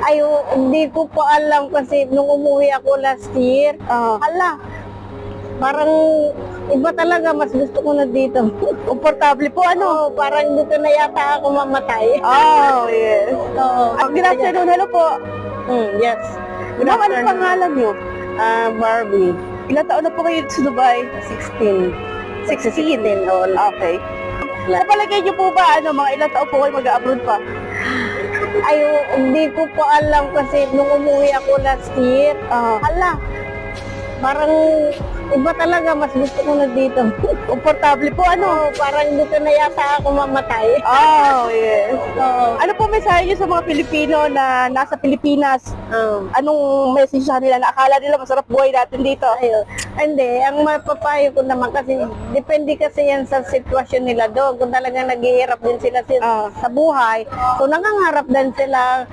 Ay, hindi ko po alam kasi nung umuwi ako last year, hala, parang iba talaga, mas gusto ko na dito. Komportable po, ano? Oo, parang dito na yata ako mamatay. Oh, yes. Oo. Good afternoon, hello po. Yes. Good Ma'am, ano afternoon. pangalan niyo? Barbie, Ilang taon na po kayo sa Dubai? 16. 16. Oo. Okay. Sa palagay niyo po ba, mga ilang taon po kayo mag-abroad pa? Ay, hindi ko po alam kasi nung umuwi ako last year, hala, parang iba talaga, mas gusto ko na dito. Komportable po, ano? Oo, parang dito na yata ako mamatay. Oh, yes. Oo. Ano po mensahe niyo sa mga Pilipino na nasa Pilipinas? Oo. Anong message sa kanila na akala nila masarap buhay natin dito? Ayun. Hindi, ang mapapayo ko naman kasi depende kasi yan sa sitwasyon nila doon. Kung talagang naghihirap din sila sa buhay, so nangangarap din sila